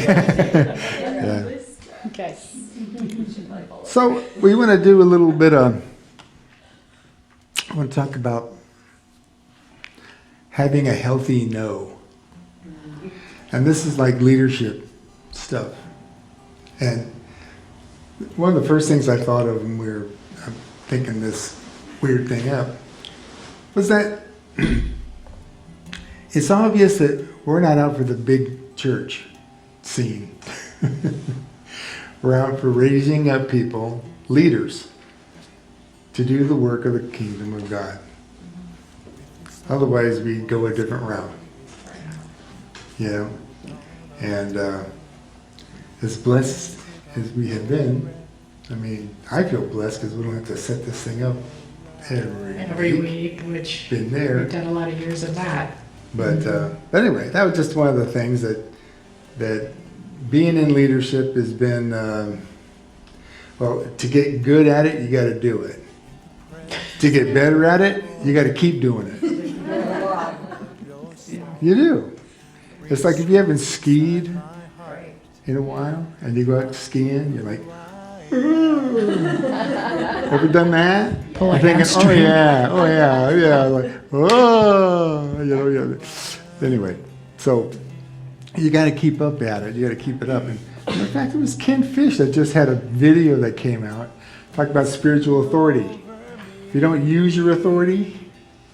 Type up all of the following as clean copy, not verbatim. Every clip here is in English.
Yeah. Okay. So we want to do a little bit of, I want to talk about having a healthy no. And this is like leadership stuff. And one of the first things I thought of when we were thinking this weird thing up was that it's obvious that we're not out for the big church scene. We're out for raising up people, leaders, to do the work of the kingdom of God. Otherwise, we go a different route. You know? And as blessed as we have been, I mean, I feel blessed because we don't have to set this thing up Every week, which been there. we've done a lot of years of that. But anyway, that was just one of the things that being in leadership has been, well, to get good at it, you got to do it. To get better at it, you got to keep doing it. You do. It's like if you haven't skied in a while and you go out skiing, you're like, ever done that? Pull a You're thinking, hamstring. oh yeah, like, oh, you know, yeah. Anyway, so you got to keep up at it. You got to keep it up. And in fact, it was Ken Fish that just had a video that came out talking about spiritual authority. If you don't use your authority,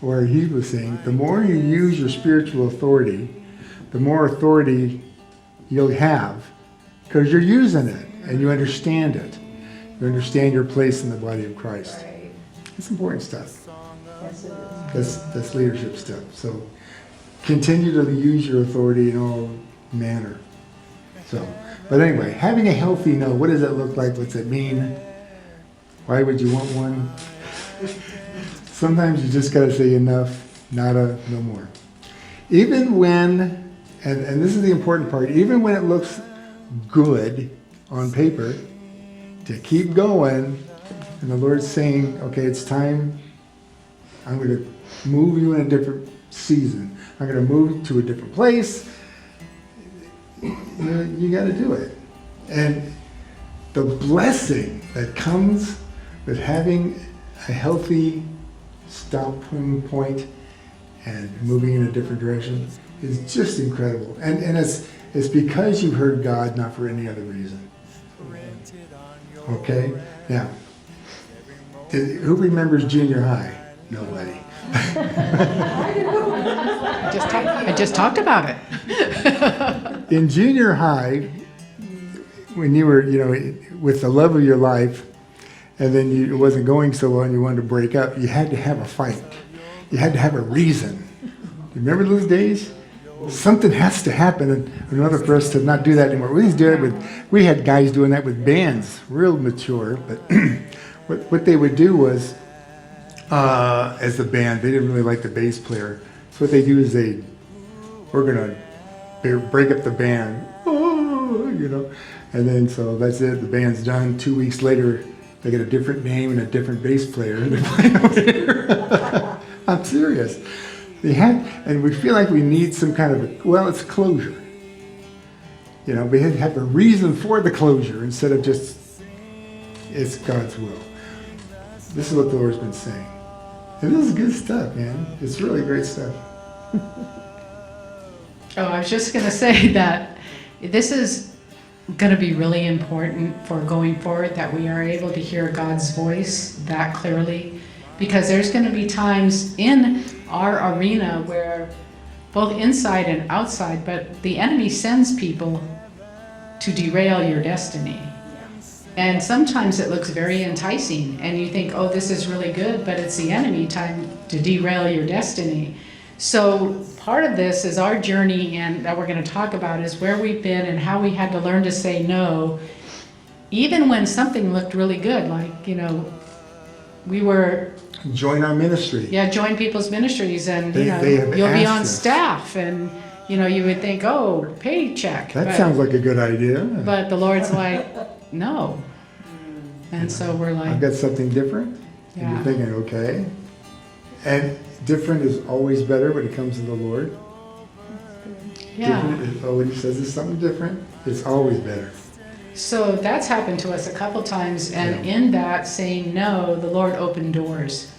or he was saying, the more you use your spiritual authority, the more authority you'll have because you're using it and you understand it. You understand your place in the body of Christ. Right. It's important stuff. Yes, it is. That's leadership stuff. So continue to use your authority in all manner. So, but anyway, having a healthy no, what does that look like? What's it mean? Why would you want one? Sometimes you just got to say enough, nada, no more. Even when, and this is the important part, even when it looks good on paper, to keep going, and the Lord's saying, okay, it's time, I'm going to move you in a different season. I'm going to move to a different place. You got to do it. And the blessing that comes with having a healthy stopping point and moving in a different direction is just incredible. And it's because you heard God, not for any other reason. Okay? Now, who remembers junior high? Nobody. I just talked about it. In junior high, when you were, with the love of your life, and then it wasn't going so well and you wanted to break up, you had to have a fight. You had to have a reason. Remember those days? Something has to happen in order for us to not do that anymore. We had guys doing that with bands, real mature, but what they would do was, as the band, they didn't really like the bass player. So what they do is we're going to break up the band, and then so that's it, the band's done. 2 weeks later, they get a different name and a different bass player, and they're playing over there. I'm serious. And we feel like we need some kind of, it's closure. We had to have a reason for the closure instead of just, it's God's will. This is what the Lord's been saying. And this is good stuff, man. It's really great stuff. I was just going to say that this is going to be really important for going forward, that we are able to hear God's voice that clearly, because there's going to be times in our arena where both inside and outside, but the enemy sends people to derail your destiny. And sometimes it looks very enticing and you think, oh, this is really good, but it's the enemy trying to derail your destiny. So part of this is our journey, and that we're going to talk about, is where we've been and how we had to learn to say no, even when something looked really good. Like, we were... Join our ministry. Yeah, join people's ministries, and they have you'll be asked on us. staff, and you would think, oh, paycheck. That sounds like a good idea. But the Lord's like, no. And so we're like, I've got something different. And Yeah. you're thinking, okay. And different is always better when it comes to the Lord. yeah. Different is always says it's something different. It's always better. So that's happened to us a couple times, and in that saying no, the Lord opened doors.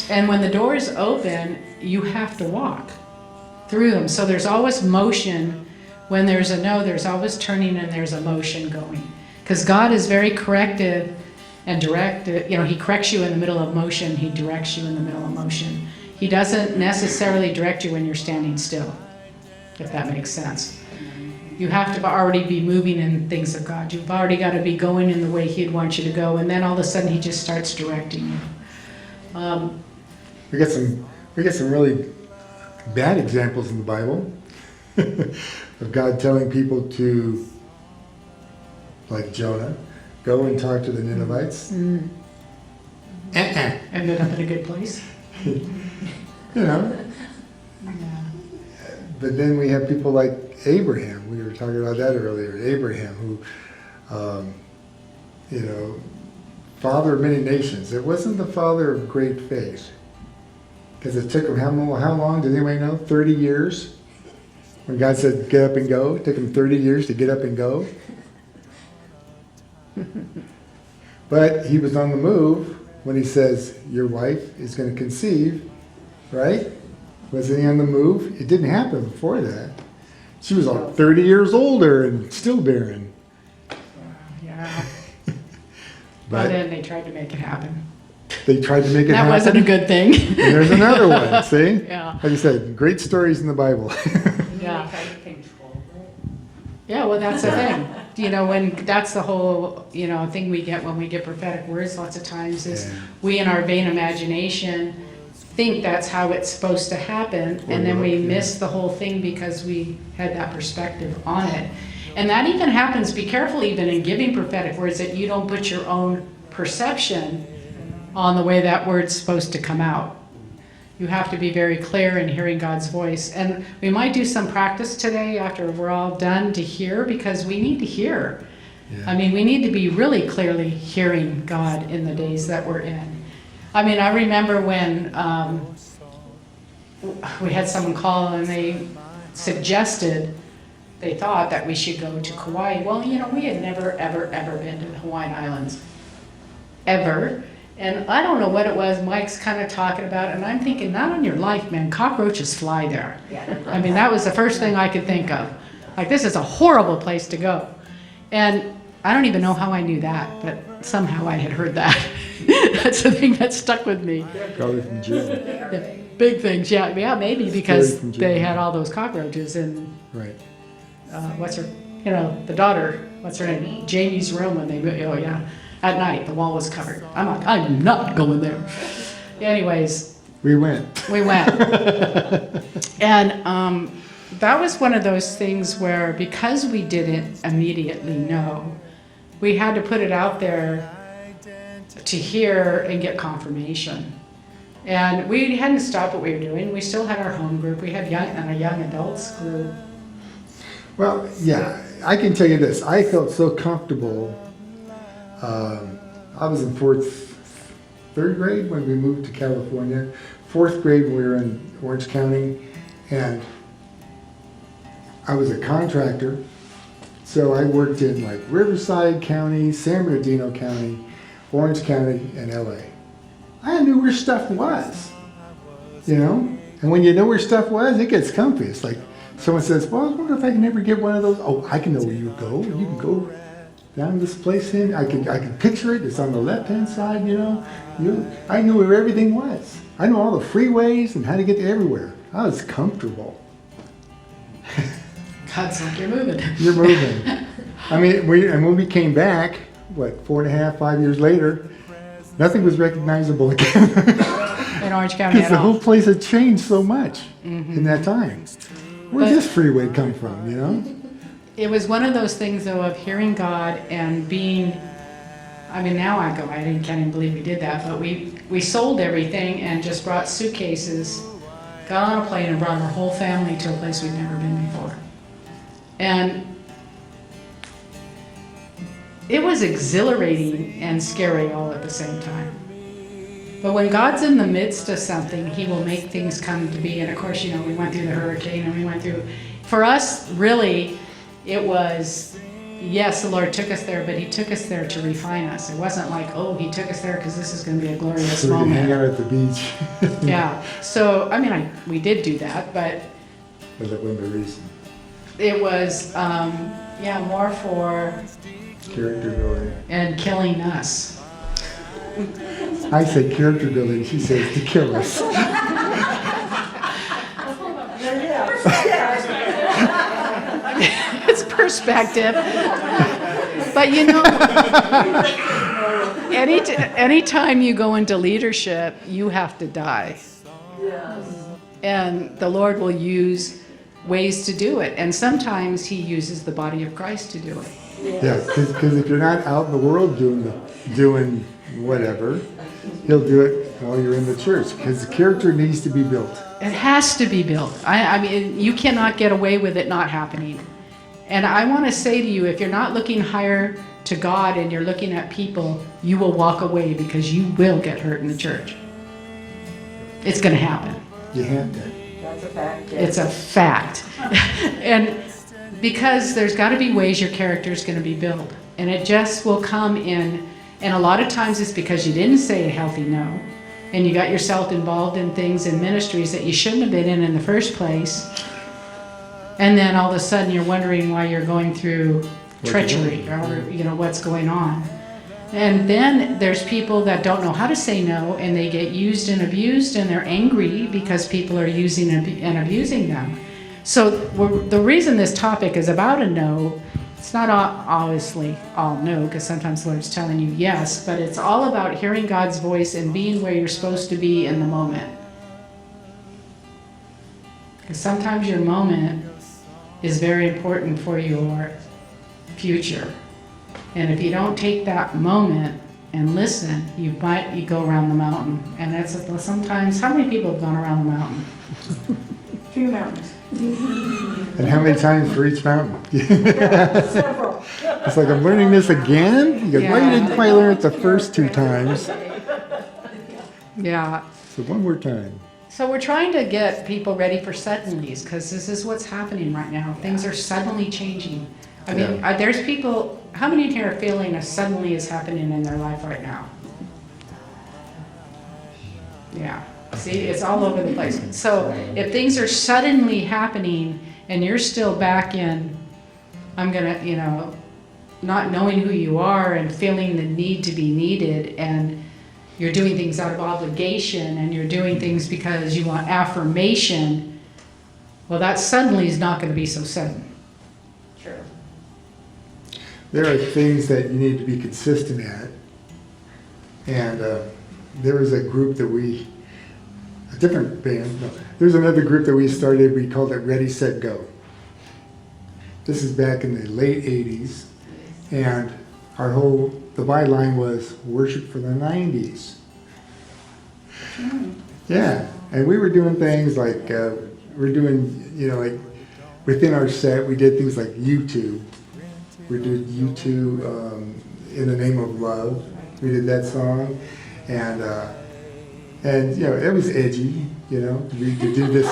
And when the doors open, you have to walk through them. So there's always motion. When there's a no, there's always turning and there's a motion going. Because God is very corrective and direct. He corrects you in the middle of motion. He directs you in the middle of motion. He doesn't necessarily direct you when you're standing still, if that makes sense. You have to already be moving in things of God. You've already got to be going in the way He'd want you to go, and then all of a sudden He just starts directing you. We get some really bad examples in the Bible of God telling people to, like Jonah, go and talk to the Ninevites. Ended up in a good place. You know. Yeah. But then we have people like Abraham. We were talking about that earlier. Abraham, who, father of many nations. It wasn't the father of great faith. Because it took him, how long? Does anybody know? 30 years? When God said, get up and go. It took him 30 years to get up and go. But he was on the move when he says, your wife is going to conceive, right? Wasn't he on the move? It didn't happen before that. She was like 30 years older and still barren. Yeah. But But then they tried to make it happen. they tried to make it That happen. wasn't a good thing. And there's another one, see? Yeah. Like you said, great stories in the Bible. Yeah. Yeah, well, that's the thing. When that's the whole, thing we get when we get prophetic words lots of times is Yeah. we in our vain imagination think that's how it's supposed to happen, and then we miss the whole thing because we had that perspective on it. And that even happens, be careful even in giving prophetic words that you don't put your own perception on the way that word's supposed to come out. You have to be very clear in hearing God's voice. And we might do some practice today after we're all done to hear, because we need to hear. Yeah. I mean, we need to be really clearly hearing God in the days that we're in. I mean, I remember when we had someone call and they suggested, they thought that we should go to Kauai. Well, we had never, ever, ever been to the Hawaiian Islands. Ever. And I don't know what it was Mike's kind of talking about, and I'm thinking, not on your life, man, cockroaches fly there. I mean, that was the first thing I could think of. Like, this is a horrible place to go. And I don't even know how I knew that, but somehow I had heard that. That's the thing that stuck with me. Probably from Jim. The big things, yeah, maybe because from Jim. they had all those cockroaches in, Right. the daughter, what's her name, Jamie's room when they, at night, the wall was covered. I'm like, I'm not going there. Anyways, We went. we went. And that was one of those things where, because we didn't immediately know, we had to put it out there to hear and get confirmation. And we hadn't stopped what we were doing. We still had our home group. We had a young adults group. Well, yeah, I can tell you this. I felt so comfortable. I was in third grade when we moved to California. Fourth grade when we were in Orange County. And I was a contractor. So I worked in like Riverside County, San Bernardino County, Orange County, and LA. I knew where stuff was, And when you know where stuff was, it gets comfy. It's like someone says, well, I wonder if I can ever get one of those. Oh, I can know where you go. You can go down this place in. I can picture it. It's on the left-hand side, I knew where everything was. I know all the freeways and how to get to everywhere. I was comfortable. God's like, you're moving. You're moving. I mean, when we came back, 4.5, 5 years later, nothing was recognizable again. In Orange County Because at the all. whole place had changed so much in that time. Where'd this freeway come from, It was one of those things, though, of hearing God and being, now I can't even believe we did that, but we sold everything and just brought suitcases, got on a plane and brought our whole family to a place we'd never been before. And it was exhilarating and scary all at the same time. But when God's in the midst of something, He will make things come to be. And of course, we went through the hurricane and we went through, for us, really, it was, yes, the Lord took us there, but he took us there to refine us. It wasn't like, oh, he took us there because this is going to be a glorious So we can hang moment. out at the beach. Yeah, so, I mean, we did do that, but But that wasn't the reason. it was, yeah, more for, Character building. and killing us. I say character building, she says to kill us. It's perspective. But you know, anytime you go into leadership, you have to die. And the Lord will use ways to do it. And sometimes he uses the body of Christ to do it. Yeah, because if you're not out in the world doing whatever, he'll do it while you're in the church. Because the character needs to be built. It has to be built. I mean, you cannot get away with it not happening. And I want to say to you, if you're not looking higher to God and you're looking at people, you will walk away because you will get hurt in the church. It's going to happen. You have to. That's a fact. It's a fact. And because there's got to be ways your character is going to be built. And it just will come in. And a lot of times it's because you didn't say a healthy no. And you got yourself involved in things in ministries that you shouldn't have been in the first place. And then all of a sudden you're wondering why you're going through treachery or, you know, what's going on. And then there's people that don't know how to say no, and they get used and abused, and they're angry because people are using and abusing them. So the reason this topic is about a no, it's not obviously all no, because sometimes the Lord's telling you yes, but it's all about hearing God's voice and being where you're supposed to be in the moment. Because sometimes your moment is very important for your future. And if you don't take that moment and listen, you go around the mountain. And that's sometimes, how many people have gone around the mountain? Few mountains. And how many times for each mountain? Several. It's like, I'm learning this again? He goes, well, you didn't quite learn it the first 2 times. Yeah. So one more time. So we're trying to get people ready for suddenlies, because this is what's happening right now. Things are suddenly changing. I mean, there's people, how many in here are feeling a suddenly is happening in their life right now? Yeah. See, it's all over the place. So if things are suddenly happening and you're still back in, I'm gonna, you know, not knowing who you are and feeling the need to be needed, and you're doing things out of obligation and you're doing things because you want affirmation, well, that suddenly is not going to be so sudden. True. There are things that you need to be consistent at. And there was a group that a different band, no, there's another group that we started, we called it Ready, Set, Go. This is back in the late 80s. And the byline was worship for the 90s. Yeah, and we were doing things like, we're doing, you know, like within our set, we did things like U2. We did U2 in the Name of Love. We did that song. And you know, it was edgy, you know, to do this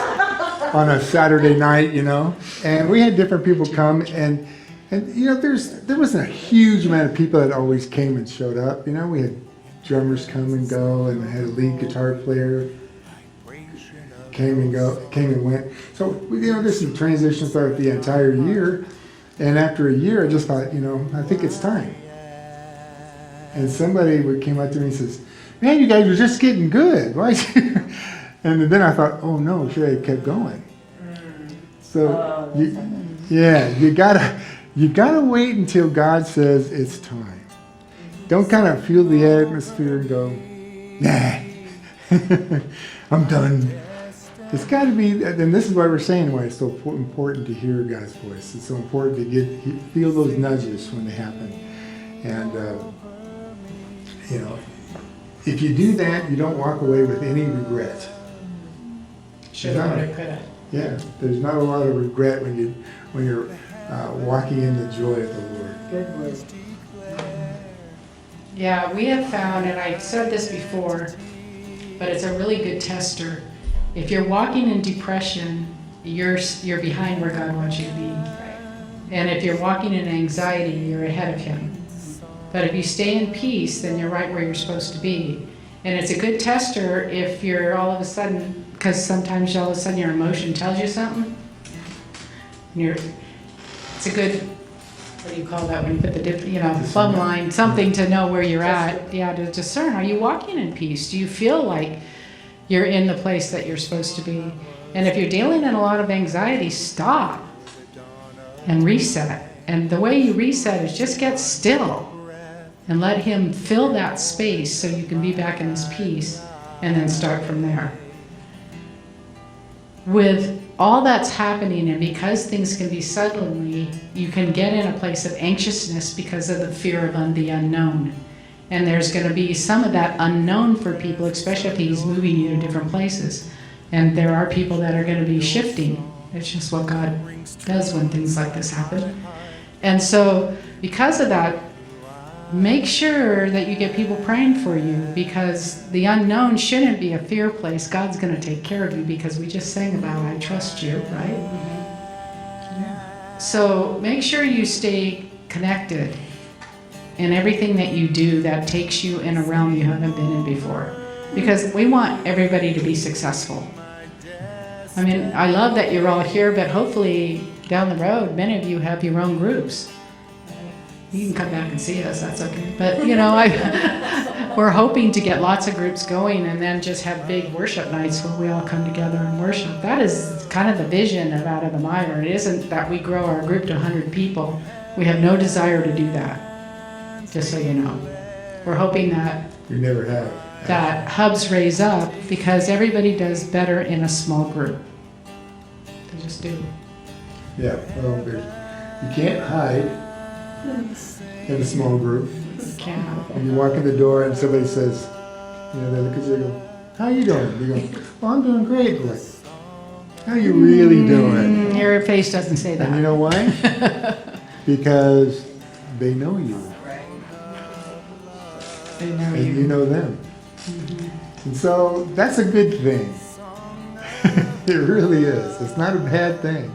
on a Saturday night, you know. And we had different people come, and you know, there wasn't a huge amount of people that always came and showed up. You know, we had drummers come and go, and had a lead guitar player came and went. So you know, there's some transitions throughout the entire year. And after a year, I just thought, you know, I think it's time. And somebody came up to me and says, "Man, you guys are just getting good. Why?" And then I thought, oh no, should I have kept going? So you gotta wait until God says it's time. Don't kind of feel the atmosphere and go, nah, I'm done. It's got to be, and this is why we're saying why it's so important to hear God's voice. It's so important to feel those nudges when they happen. And, you know, if you do that, you don't walk away with any regret. Should have, would have, could have. Yeah, there's not a lot of regret when you're walking in the joy of the Lord. Good word. Yeah, we have found, and I said this before, but it's a really good tester. If you're walking in depression, you're behind where God wants you to be. And if you're walking in anxiety, you're ahead of him. But if you stay in peace, then you're right where you're supposed to be. And it's a good tester if you're all of a sudden, because sometimes all of a sudden your emotion tells you something. And it's a good, what do you call that when you put the plumb line, something to know where you're at. Yeah, to discern. Are you walking in peace? Do you feel like you're in the place that you're supposed to be? And if you're dealing in a lot of anxiety, stop and reset. And the way you reset is just get still and let him fill that space so you can be back in his peace, and then start from there. With all that's happening, and because things can be suddenly, you can get in a place of anxiousness because of the fear of the unknown. And there's going to be some of that unknown for people, especially if he's moving you to different places. And there are people that are going to be shifting. It's just what God does when things like this happen. And so because of that, make sure that you get people praying for you, because the unknown shouldn't be a fear place. God's going to take care of you, because we just sang about I trust you, right? So make sure you stay connected in everything that you do that takes you in a realm you haven't been in before, because we want everybody to be successful. I mean, I love that you're all here, but hopefully down the road, many of you have your own groups. You can come back and see us, that's okay. But, we're hoping to get lots of groups going and then just have big worship nights where we all come together and worship. That is kind of the vision of Out of the Mire. It isn't that we grow our group to 100 people. We have no desire to do that, just so you know. We're hoping that You never have. that hubs raise up, because everybody does better in a small group. They just do. Yeah, well, you can't hide in a small group. You can't. When you walk in the door and somebody says, they look at you and go, how you doing? You go, well, I'm doing great. Like, how you really doing? Your face doesn't say And you that. know why? Because they know you. They know And you you. know them. And so that's a good thing. It really is. It's not a bad thing.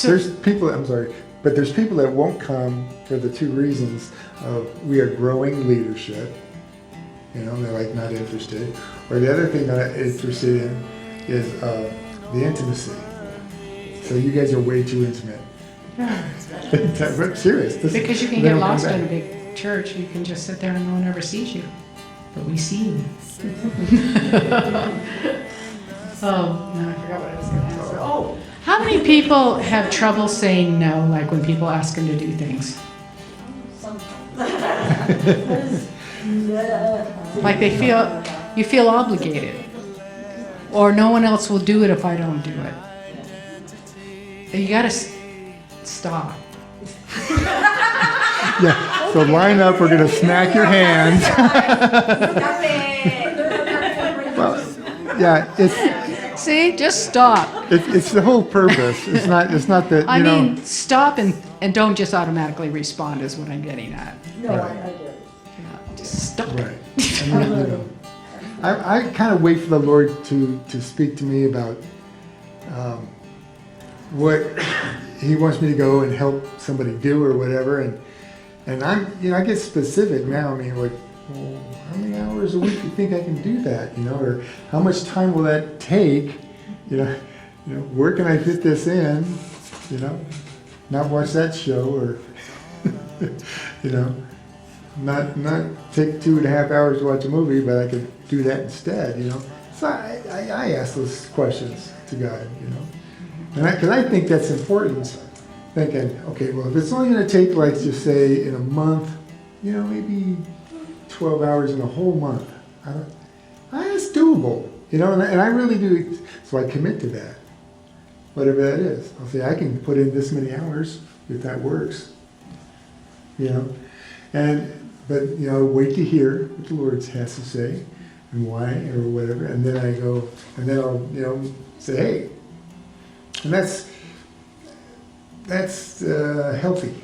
There's people, I'm sorry, but there's people that won't come for the two reasons of we are growing leadership. They're like not interested. Or the other thing that I'm interested in is the intimacy. So you guys are way too intimate. Yeah. I'm serious. Because you can they get don't come lost back. in a big church. You can just sit there and no one ever sees you. But we see you. Oh, no, I forgot what I was going to ask. Oh, how many people have trouble saying no, like when people ask them to do things? Like you feel obligated. Or no one else will do it if I don't do it. You gotta stop. Yeah, so line up, we're gonna smack your hands. Well, yeah, See, just stop. it's the whole purpose. It's not that, I mean, stop and don't just automatically respond is what I'm getting at. No, I do. Yeah, just stop. Right. I kind of wait for the Lord to speak to me about what He wants me to go and help somebody do or whatever, and I'm I get specific now. I mean, like, well, how many hours a week do you think I can do that? Or how much time will that take? Where can I fit this in? Not watch that show or not take 2.5 hours to watch a movie, but I could do that instead, So I ask those questions to God, And because I think that's important, thinking, okay, well, if it's only going to take, like, just say, in a month, maybe 12 hours in a whole month, that's doable, and I really do, so I commit to that, whatever that is. I'll say, I can put in this many hours if that works, But wait to hear what the Lord has to say and why or whatever, and then I go, and then I'll say, hey, and that's healthy.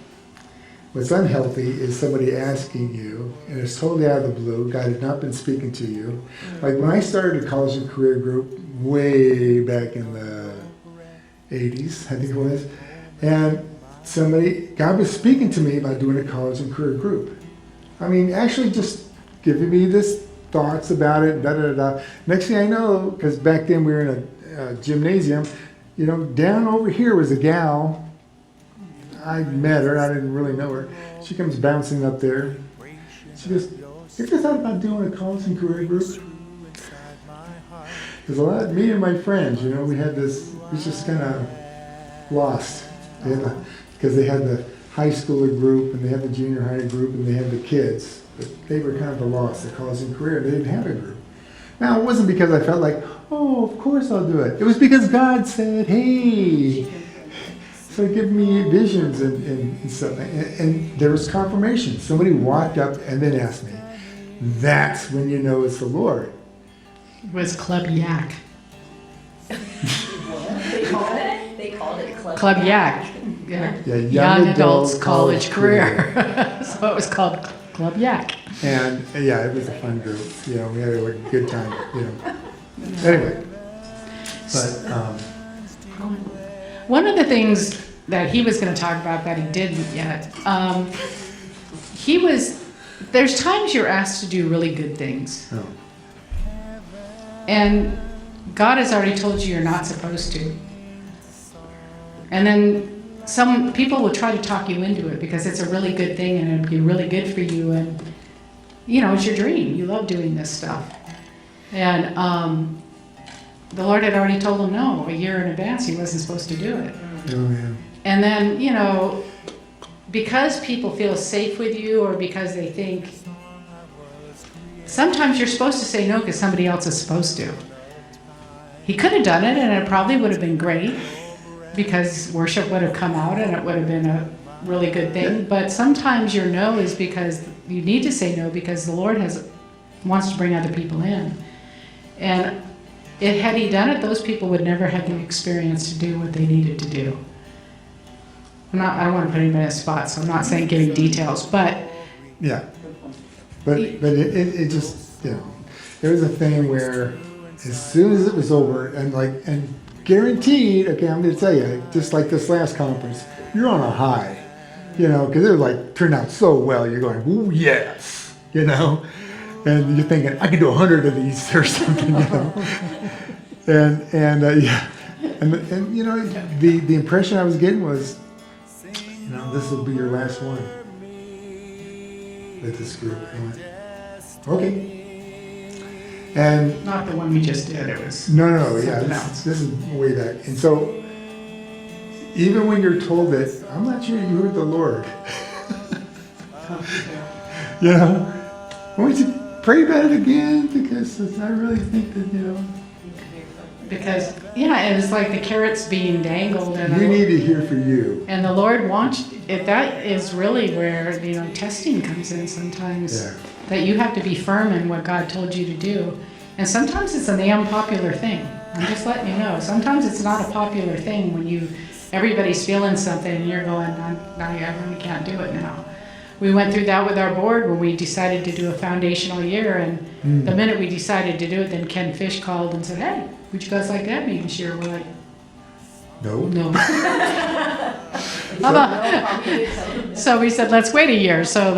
What's unhealthy is somebody asking you, and it's totally out of the blue. God had not been speaking to you. Like when I started a college and career group way back in the 80s, I think it was, and God was speaking to me about doing a college and career group. I mean, actually just giving me this thoughts about it, da da da. Next thing I know, because back then we were in a gymnasium, you know, down over here was a gal. I met her, I didn't really know her. She comes bouncing up there. She goes, "You ever thought about doing a college and career group?" Because me and my friends, you know, we was just kind of lost. Because they had the high schooler group, and they had the junior high group, and they had the kids. But they were kind of lost, the college and career. They didn't have a group. Now, it wasn't because I felt like, oh, of course I'll do it. It was because God said, hey. So give me visions and stuff. And there was confirmation. Somebody walked up and then asked me. That's when you know it's the Lord. It was Club Yak. They called it Club Yak. Yeah. Yeah, Young Adults College Career. So it was called Club Yak. And yeah, it was a fun group. You know, we had a good time. You know. Anyway, but one of the things that he was going to talk about that he didn't yet, there's times you're asked to do really good things. oh, And God has already told you you're not supposed to. And then some people will try to talk you into it because it's a really good thing and it'll be really good for you. And, you know, it's your dream. You love doing this stuff. And the Lord had already told him no, a year in advance he wasn't supposed to do it. oh yeah. And then, you know, because people feel safe with you or because they think, sometimes you're supposed to say no because somebody else is supposed to. He could have done it and it probably would have been great because worship would have come out and it would have been a really good thing. But sometimes your no is because you need to say no because the Lord wants to bring other people in. And had he done it, those people would never have the experience to do what they needed to do. I don't want to put anybody in a spot, so I'm not saying giving details, but Yeah. But it just, you know, there was a thing where as soon as it was over and guaranteed, okay, I'm going to tell you, just like this last conference, you're on a high, you know, because it turned out so well. You're going, ooh, yes, you know, and you're thinking, I could do 100 of these or something, you know, yeah, and you know, the impression I was getting was, you know, this will be your last one with this group. I went, okay. And not the one we just did. It was no, yeah, something else. this is way back. And so, even when you're told that, I'm not sure you heard the Lord. You know, why don't you pray about it again? Because I really think that, you know, Because, yeah, and it's like the carrot's being dangled. And you need to hear for you. And the Lord wants, that is really where, you know, testing comes in sometimes. Yeah. That you have to be firm in what God told you to do. And sometimes it's an unpopular thing. I'm just letting you know. Sometimes it's not a popular thing when everybody's feeling something and you're going, I really can't do it now. We went through that with our board when we decided to do a foundational year, and the minute we decided to do it, then Ken Fish called and said, hey, would you guys like to have me this year? We're like, no. So we said, let's wait a year. So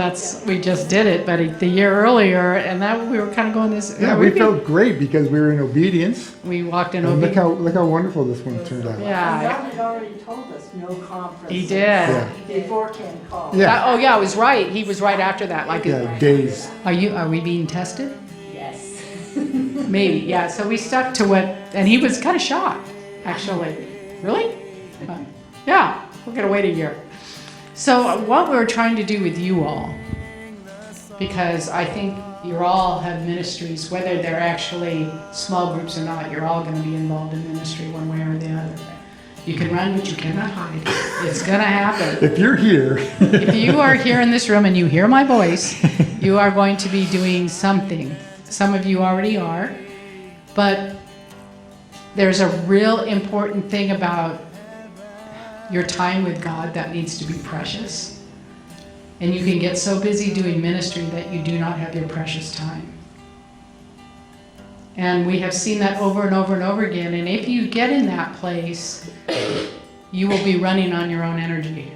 we just did it, but the year earlier, and that we were kind of going this. Yeah, we felt great because we were in obedience. We walked in And obedience. look how wonderful this one turned out. Yeah. God had already told us no conference. He did. Yeah. Before Ken called. Yeah. Oh yeah, I was right. He was right after that. Like, Yeah, days. are we being tested? Yes. Maybe. Yeah. So we stuck to what, and he was kind of shocked, actually. Really? Yeah. We're gonna wait a year. So what we're trying to do with you all, because I think you all have ministries, whether they're actually small groups or not, you're all going to be involved in ministry one way or the other. You can run, but you cannot hide. It's going to happen. If you're here, If you are here in this room and you hear my voice, you are going to be doing something. Some of you already are, but there's a real important thing about your time with God that needs to be precious. And you can get so busy doing ministry that you do not have your precious time. And we have seen that over and over and over again. And if you get in that place, you will be running on your own energy.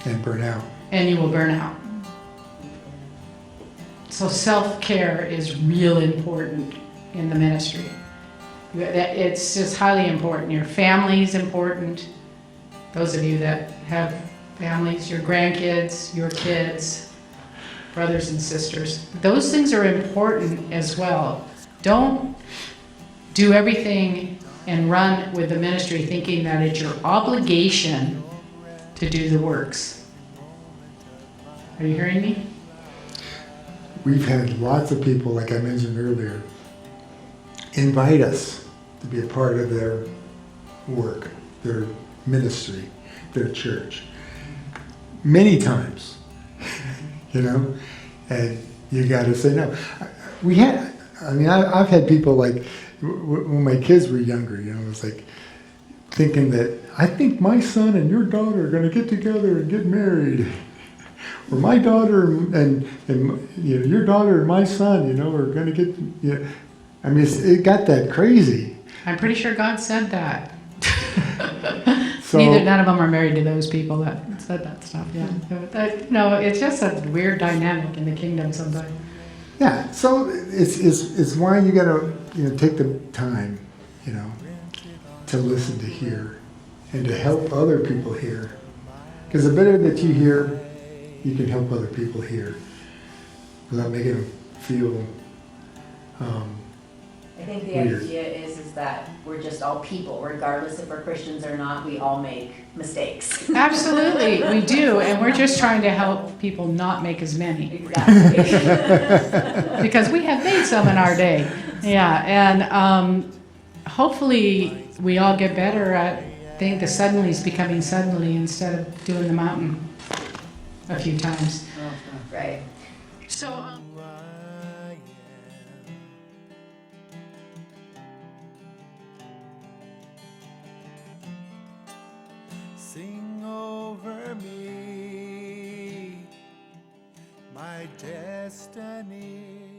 and burn out. and you will burn out. So self-care is real important in the ministry. It's just highly important. Your family is important. Those of you that have families, your grandkids, your kids, brothers and sisters, those things are important as well. Don't do everything and run with the ministry thinking that it's your obligation to do the works. Are you hearing me? We've had lots of people, like I mentioned earlier, invite us to be a part of their work, their ministry, their church. Many times, you know, and you got to say no. I've had people like, when my kids were younger, you know, it was like thinking that, I think my son and your daughter are going to get together and get married. Or my daughter and you know, your daughter and my son, you know, are going to get, you know, I mean, it got that crazy. I'm pretty sure God said that. So, None of them are married to those people that said that stuff. Yeah. No, it's just a weird dynamic in the kingdom sometimes. yeah, so it's why you got to, you know, take the time, you know, to listen, to hear, and to help other people hear. Because the better that you hear, you can help other people hear without making them feel I think the weird. idea is that we're just all people, regardless if we're Christians or not, we all make mistakes. Absolutely, we do, and we're just trying to help people not make as many, Exactly. because we have made some in our day. Yeah, and hopefully we all get better at the suddenlies becoming suddenly instead of doing the mountain a few times. Right. So. Sing over me, my destiny.